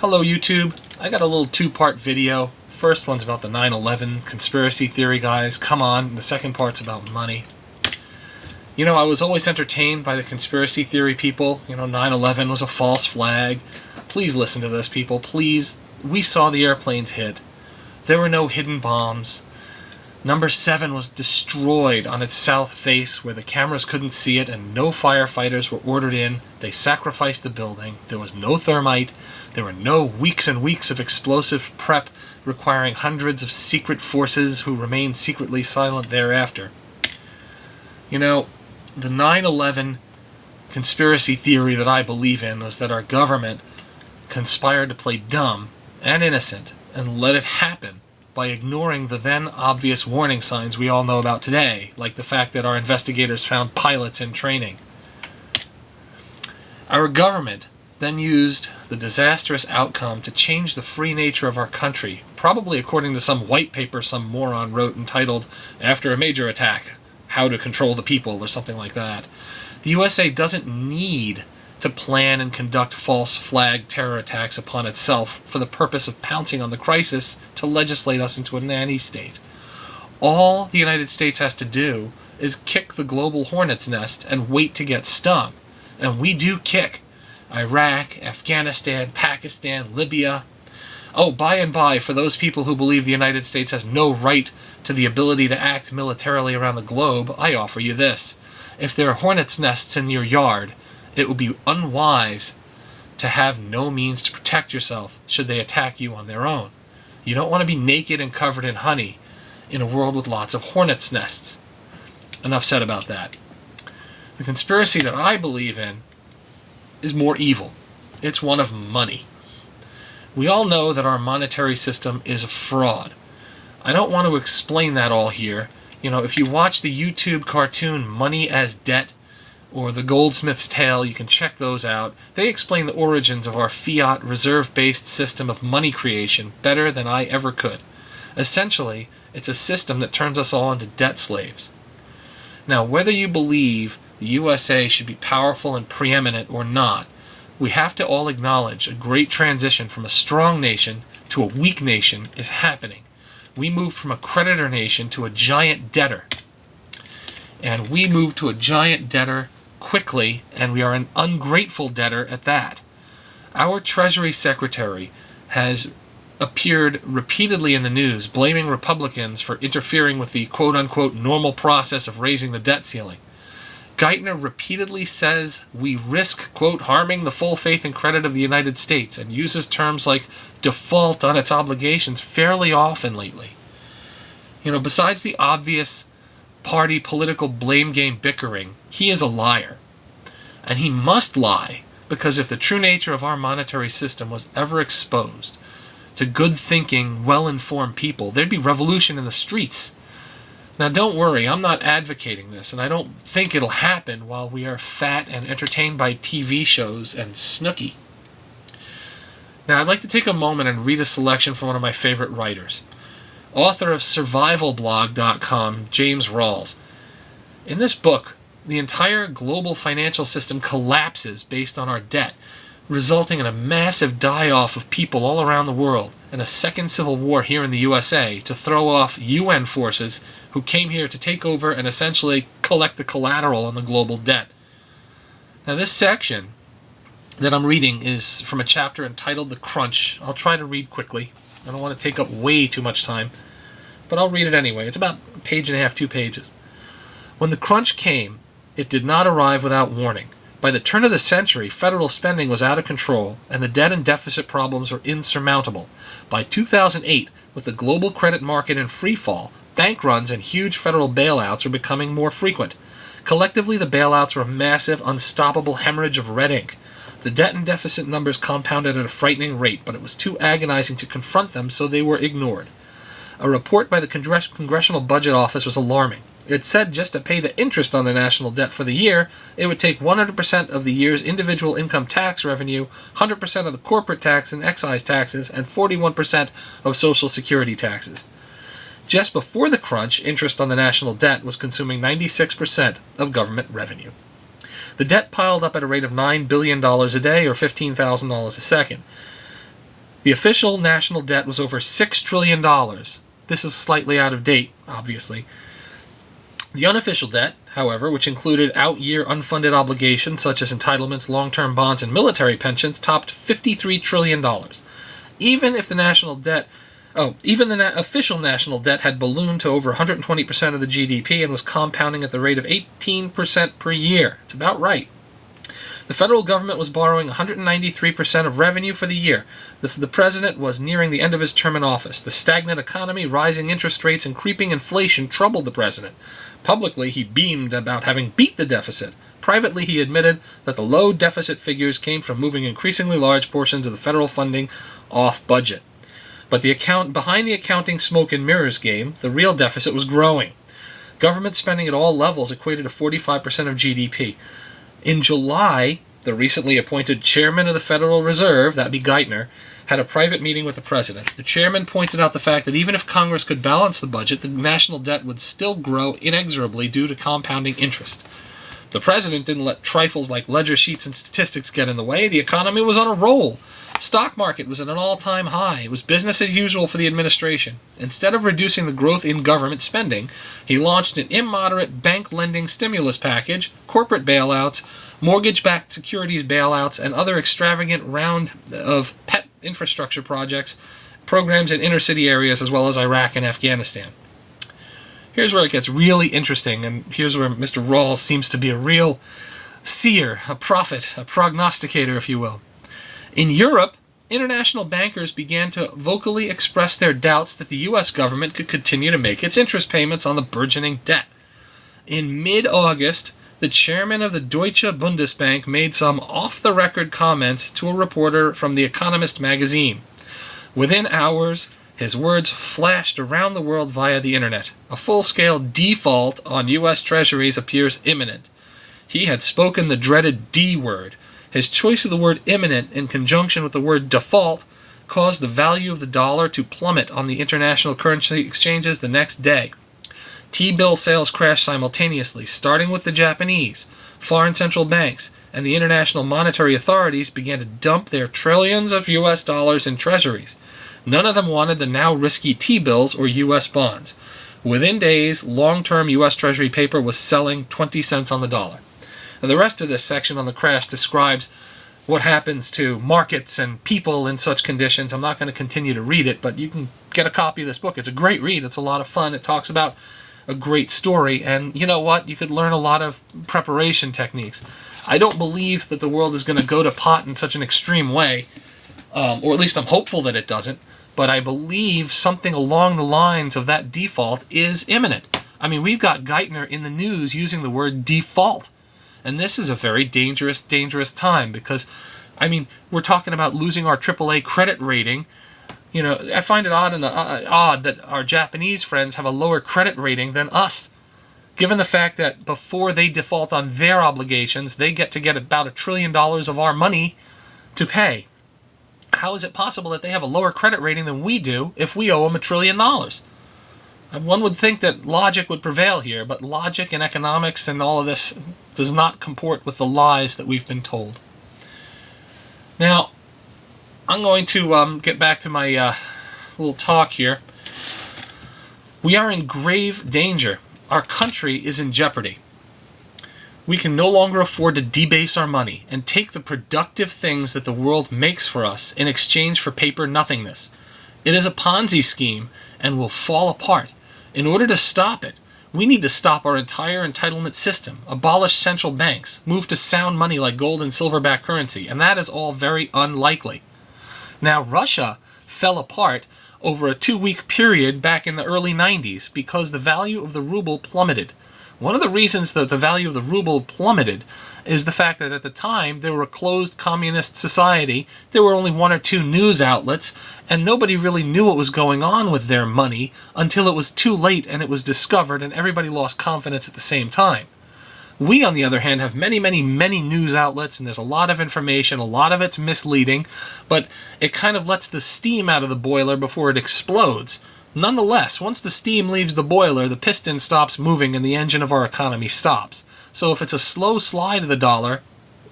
Hello YouTube. I got a little two-part video. First one's about the 9/11 conspiracy theory guys. Come on. The second part's about money. You know, I was always entertained by the conspiracy theory people. 9/11 was a false flag. Please listen to this, people. Please. We saw the airplanes hit. There were no hidden bombs. Number 7 was destroyed on its south face where the cameras couldn't see it and no firefighters were ordered in. They sacrificed the building. There was no thermite. There were no weeks and weeks of explosive prep requiring hundreds of secret forces who remained secretly silent thereafter. The 9/11 conspiracy theory that I believe in was that our government conspired to play dumb and innocent and let it happen by ignoring the then obvious warning signs we all know about today, like the fact that our investigators found pilots in training. Our government then used the disastrous outcome to change the free nature of our country, probably according to some white paper some moron wrote entitled, "After a Major Attack, How to Control the People," or something like that. The USA doesn't need to plan and conduct false flag terror attacks upon itself for the purpose of pouncing on the crisis to legislate us into a nanny state. All the United States has to do is kick the global hornet's nest and wait to get stung. And we do kick. Iraq, Afghanistan, Pakistan, Libya. Oh, by and by, for those people who believe the United States has no right to the ability to act militarily around the globe, I offer you this. If there are hornet's nests in your yard, it would be unwise to have no means to protect yourself should they attack you on their own. You don't want to be naked and covered in honey in a world with lots of hornet's nests. Enough said about that. The conspiracy that I believe in is more evil. It's one of money. We all know that our monetary system is a fraud. I don't want to explain that all here. If you watch the YouTube cartoon Money as Debt, or The Goldsmith's Tale, you can check those out. They explain the origins of our fiat reserve-based system of money creation better than I ever could. Essentially, it's a system that turns us all into debt slaves. Now, whether you believe the USA should be powerful and preeminent or not, we have to all acknowledge a great transition from a strong nation to a weak nation is happening. We moved from a creditor nation to a giant debtor. And we moved to a giant debtor quickly, and we are an ungrateful debtor at that. Our Treasury Secretary has appeared repeatedly in the news blaming Republicans for interfering with the quote-unquote normal process of raising the debt ceiling. Geithner repeatedly says we risk, quote, harming the full faith and credit of the United States, and uses terms like default on its obligations fairly often lately. Besides the obvious party political blame game bickering, he is a liar. And he must lie, because if the true nature of our monetary system was ever exposed to good-thinking, well-informed people, there'd be revolution in the streets. Now don't worry, I'm not advocating this, and I don't think it'll happen while we are fat and entertained by TV shows and Snooki. Now I'd like to take a moment and read a selection from one of my favorite writers. Author of survivalblog.com, James Rawls. In this book, the entire global financial system collapses based on our debt, resulting in a massive die-off of people all around the world and a second civil war here in the USA to throw off UN forces who came here to take over and essentially collect the collateral on the global debt. Now this section that I'm reading is from a chapter entitled The Crunch. I'll try to read quickly. I don't want to take up way too much time, but I'll read it anyway. It's about a page and a half, 2 pages. When the crunch came, it did not arrive without warning. By the turn of the century, federal spending was out of control, and the debt and deficit problems were insurmountable. By 2008, with the global credit market in free fall, bank runs and huge federal bailouts were becoming more frequent. Collectively, the bailouts were a massive, unstoppable hemorrhage of red ink. The debt and deficit numbers compounded at a frightening rate, but it was too agonizing to confront them, so they were ignored. A report by the Congressional Budget Office was alarming. It said just to pay the interest on the national debt for the year, it would take 100% of the year's individual income tax revenue, 100% of the corporate tax and excise taxes, and 41% of Social Security taxes. Just before the crunch, interest on the national debt was consuming 96% of government revenue. The debt piled up at a rate of $9 billion a day, or $15,000 a second. The official national debt was over $6 trillion. This is slightly out of date, obviously. The unofficial debt, however, which included out-year unfunded obligations such as entitlements, long-term bonds, and military pensions, topped $53 trillion. Even if the national debt, official national debt had ballooned to over 120% of the GDP and was compounding at the rate of 18% per year. It's about right. The federal government was borrowing 193% of revenue for the year. The president was nearing the end of his term in office. The stagnant economy, rising interest rates, and creeping inflation troubled the president. Publicly, he beamed about having beat the deficit. Privately, he admitted that the low deficit figures came from moving increasingly large portions of the federal funding off budget. But behind the accounting smoke and mirrors game, the real deficit was growing. Government spending at all levels equated to 45% of GDP. In July, the recently appointed chairman of the Federal Reserve, that'd be Geithner, had a private meeting with the president. The chairman pointed out the fact that even if Congress could balance the budget, the national debt would still grow inexorably due to compounding interest. The president didn't let trifles like ledger sheets and statistics get in the way. The economy was on a roll. Stock market was at an all-time high. It was business as usual for the administration. Instead of reducing the growth in government spending, he launched an immoderate bank lending stimulus package, corporate bailouts, mortgage-backed securities bailouts, and other extravagant round of pet infrastructure programs in inner-city areas as well as Iraq and Afghanistan. Here's where it gets really interesting, and here's where Mr. Rawls seems to be a real seer, a prophet, a prognosticator, if you will. In Europe, international bankers began to vocally express their doubts that the U.S. government could continue to make its interest payments on the burgeoning debt. In mid-August, the chairman of the Deutsche Bundesbank made some off-the-record comments to a reporter from The Economist magazine. Within hours, his words flashed around the world via the internet. A full-scale default on U.S. Treasuries appears imminent. He had spoken the dreaded D word. His choice of the word imminent in conjunction with the word default caused the value of the dollar to plummet on the international currency exchanges the next day. T-bill sales crashed simultaneously, starting with the Japanese. Foreign central banks and the international monetary authorities began to dump their trillions of U.S. dollars in treasuries. None of them wanted the now risky T-bills or U.S. bonds. Within days, long-term U.S. Treasury paper was selling 20 cents on the dollar. And the rest of this section on the crash describes what happens to markets and people in such conditions. I'm not going to continue to read it, but you can get a copy of this book. It's a great read. It's a lot of fun. It talks about a great story. And you know what? You could learn a lot of preparation techniques. I don't believe that the world is going to go to pot in such an extreme way, or at least I'm hopeful that it doesn't. But I believe something along the lines of that default is imminent. I mean, we've got Geithner in the news using the word default. And this is a very dangerous, dangerous time because, I mean, we're talking about losing our AAA credit rating. You know, I find it odd that our Japanese friends have a lower credit rating than us, given the fact that before they default on their obligations, they get about $1 trillion of our money to pay. How is it possible that they have a lower credit rating than we do if we owe them $1 trillion? One would think that logic would prevail here, but logic and economics and all of this does not comport with the lies that we've been told. Now, I'm going to get back to my little talk here. We are in grave danger. Our country is in jeopardy. We can no longer afford to debase our money and take the productive things that the world makes for us in exchange for paper nothingness. It is a Ponzi scheme and will fall apart. In order to stop it, we need to stop our entire entitlement system, abolish central banks, move to sound money like gold and silver-backed currency, and that is all very unlikely. Now, Russia fell apart over a 2-week period back in the early 90s because the value of the ruble plummeted. One of the reasons that the value of the ruble plummeted is the fact that at the time they were a closed communist society. There were only 1 or 2 news outlets, and nobody really knew what was going on with their money until it was too late and it was discovered, and everybody lost confidence at the same time. We, on the other hand, have many, many, many news outlets, and there's a lot of information. A lot of it's misleading, but it kind of lets the steam out of the boiler before it explodes. Nonetheless, once the steam leaves the boiler, the piston stops moving and the engine of our economy stops. So if it's a slow slide of the dollar,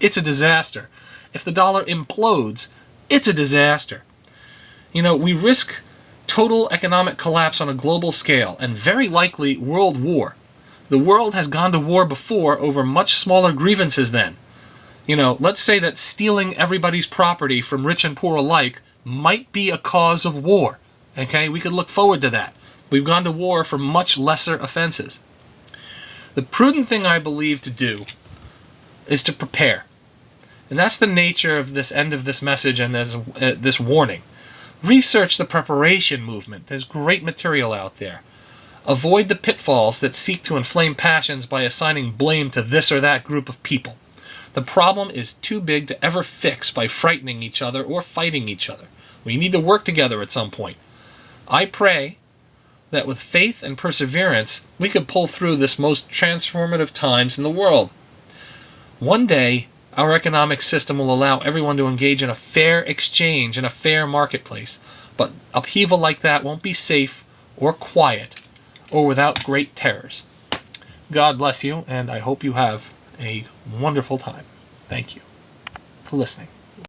it's a disaster. If the dollar implodes, it's a disaster. We risk total economic collapse on a global scale, and very likely world war. The world has gone to war before over much smaller grievances then. Let's say that stealing everybody's property from rich and poor alike might be a cause of war. Okay, we could look forward to that. We've gone to war for much lesser offenses. The prudent thing I believe to do is to prepare. And that's the nature of this end of this message and this warning. Research the preparation movement. There's great material out there. Avoid the pitfalls that seek to inflame passions by assigning blame to this or that group of people. The problem is too big to ever fix by frightening each other or fighting each other. We need to work together at some point. I pray that with faith and perseverance, we could pull through this most transformative times in the world. One day, our economic system will allow everyone to engage in a fair exchange in a fair marketplace. But upheaval like that won't be safe or quiet or without great terrors. God bless you, and I hope you have a wonderful time. Thank you for listening.